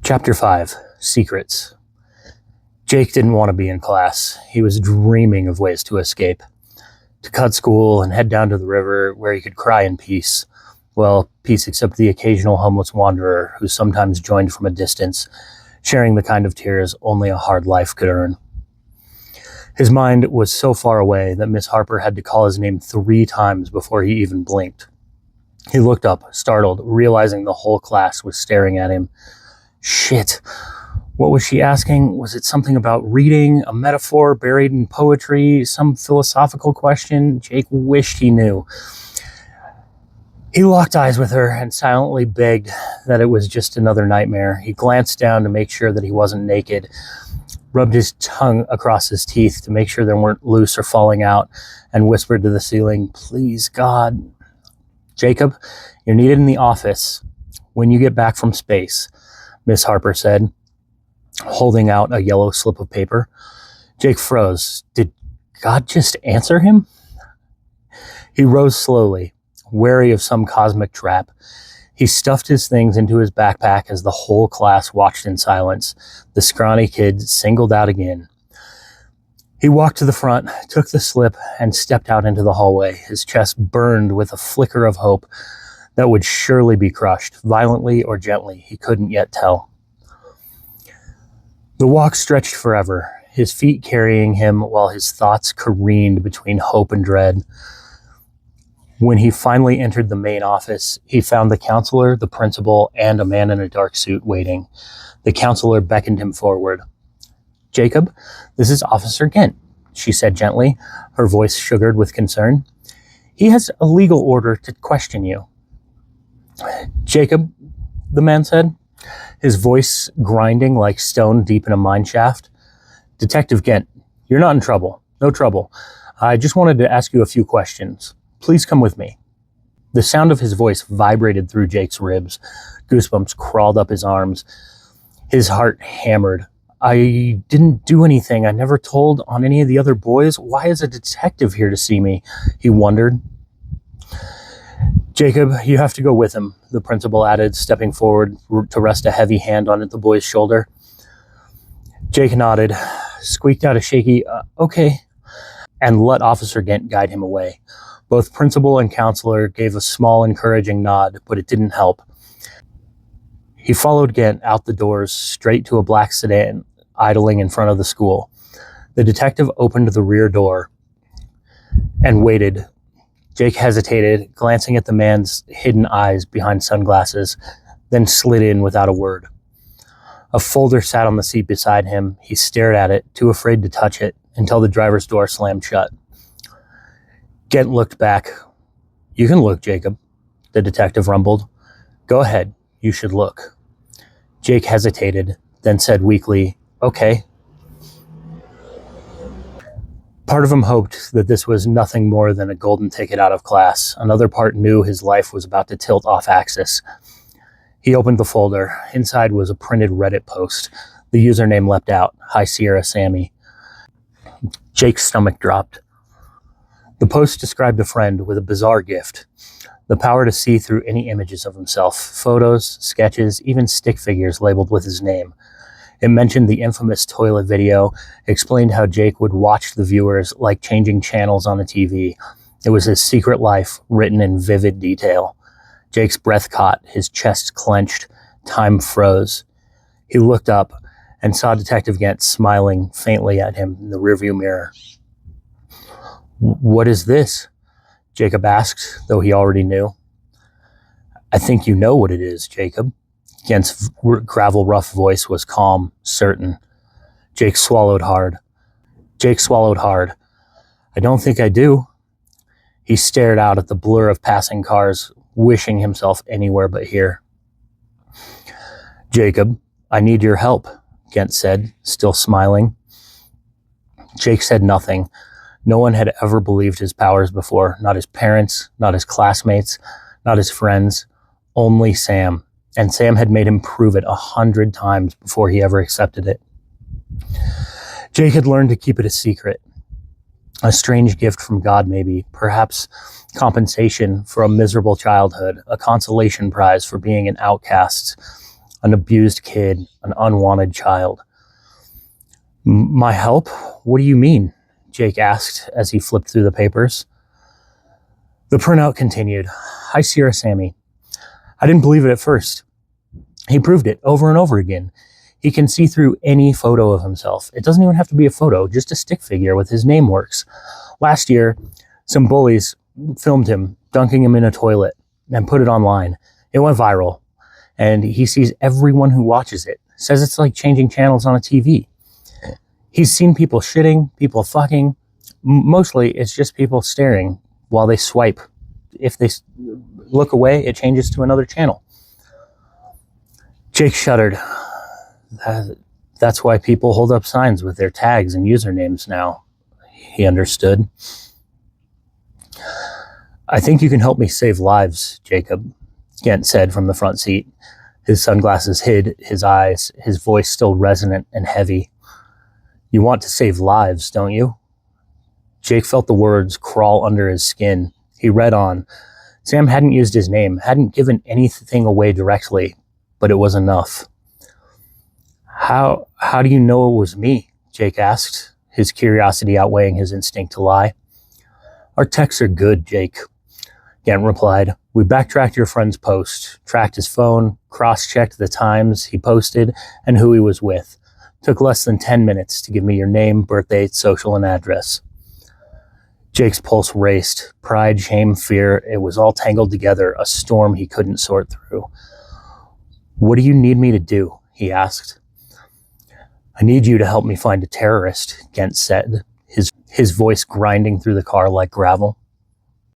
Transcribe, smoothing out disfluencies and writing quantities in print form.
Chapter 5, Secrets. Jake didn't want to be in class. He was dreaming of ways to escape. To cut school and head down to the river where he could cry in peace. Well, peace except the occasional homeless wanderer who sometimes joined from a distance, sharing the kind of tears only a hard life could earn. His mind was so far away that Miss Harper had to call his name 3 times before he even blinked. He looked up, startled, realizing the whole class was staring at him. Shit. What was she asking? Was it something about reading, a metaphor buried in poetry, some philosophical question? Jake wished he knew. He locked eyes with her and silently begged that it was just another nightmare. He glanced down to make sure that he wasn't naked, rubbed his tongue across his teeth to make sure they weren't loose or falling out, and whispered to the ceiling, "Please, God." "Jacob, you're needed in the office when you get back from space," Miss Harper said, holding out a yellow slip of paper. Jake froze. Did God just answer him? He rose slowly, wary of some cosmic trap. He stuffed his things into his backpack as the whole class watched in silence, the scrawny kid singled out again. He walked to the front, took the slip, and stepped out into the hallway. His chest burned with a flicker of hope that would surely be crushed, violently or gently. He couldn't yet tell. The walk stretched forever, his feet carrying him while his thoughts careened between hope and dread. When he finally entered the main office, he found the counselor, the principal, and a man in a dark suit waiting. The counselor beckoned him forward. "Jacob, this is Officer Gent," she said gently, her voice sugared with concern. "He has a legal order to question you." "Jacob," the man said, his voice grinding like stone deep in a mine shaft. "Detective Gent, you're not in trouble. No trouble. I just wanted to ask you a few questions. Please come with me." The sound of his voice vibrated through Jake's ribs. Goosebumps crawled up his arms. His heart hammered. "I didn't do anything. I never told on any of the other boys. Why is a detective here to see me?" he wondered. "Jacob, you have to go with him," the principal added, stepping forward to rest a heavy hand on the boy's shoulder. Jake nodded, squeaked out a shaky, "Okay," and let Officer Gent guide him away. Both principal and counselor gave a small encouraging nod, but it didn't help. He followed Gent out the doors, straight to a black sedan idling in front of the school. The detective opened the rear door and waited. Jake hesitated, glancing at the man's hidden eyes behind sunglasses, then slid in without a word. A folder sat on the seat beside him. He stared at it, too afraid to touch it, until the driver's door slammed shut. Gent looked back. "You can look, Jacob," the detective rumbled. "Go ahead, you should look." Jake hesitated, then said weakly, "Okay." Part of him hoped that this was nothing more than a golden ticket out of class. Another part knew his life was about to tilt off axis. He opened the folder. Inside was a printed Reddit post. The username leapt out, "Hi Sierra Sammy." Jake's stomach dropped. The post described a friend with a bizarre gift, the power to see through any images of himself, photos, sketches, even stick figures labeled with his name. It mentioned the infamous toilet video, explained how Jake would watch the viewers like changing channels on a TV. It was his secret life, written in vivid detail. Jake's breath caught, his chest clenched, time froze. He looked up and saw Detective Gent smiling faintly at him in the rearview mirror. "What is this?" Jacob asked, though he already knew. "I think you know what it is, Jacob." Gent's gravel-rough voice was calm, certain. Jake swallowed hard. "I don't think I do." He stared out at the blur of passing cars, wishing himself anywhere but here. "Jacob, I need your help," Gent said, still smiling. Jake said nothing. No one had ever believed his powers before. Not his parents, not his classmates, not his friends. Only Sam. And Sam had made him prove it 100 times before he ever accepted it. Jake had learned to keep it a secret. A strange gift from God, maybe. Perhaps compensation for a miserable childhood. A consolation prize for being an outcast. an abused kid, an unwanted child. My help? What do you mean? Jake asked as he flipped through the papers. The printout continued. Hi, Sierra Sammy. I didn't believe it at first. He proved it over and over again. He can see through any photo of himself. It doesn't even have to be a photo, just a stick figure with his name works. Last year, some bullies filmed him dunking him in a toilet and put it online. It went viral, and he sees everyone who watches it. Says it's like changing channels on a TV. He's seen people shitting, people fucking. Mostly, it's just people staring while they swipe. If they look away, it changes to another channel. Jake shuddered. That's why people hold up signs with their tags and usernames now. He understood. I think you can help me save lives, Jacob, Gent said from the front seat. His sunglasses hid his eyes, his voice still resonant and heavy. You want to save lives, don't you? Jake felt the words crawl under his skin. He read on. Sam hadn't used his name, hadn't given anything away directly, but it was enough. How do you know it was me? Jake asked, his curiosity outweighing his instinct to lie. Our texts are good, Jake, Gent replied. We backtracked your friend's post, tracked his phone, cross-checked the times he posted and who he was with. Took less than 10 minutes to give me your name, birthday, social, and address. Jake's pulse raced. Pride, shame, fear, it was all tangled together, a storm he couldn't sort through. What do you need me to do? He asked. I need you to help me find a terrorist, Gent said, his voice grinding through the car like gravel.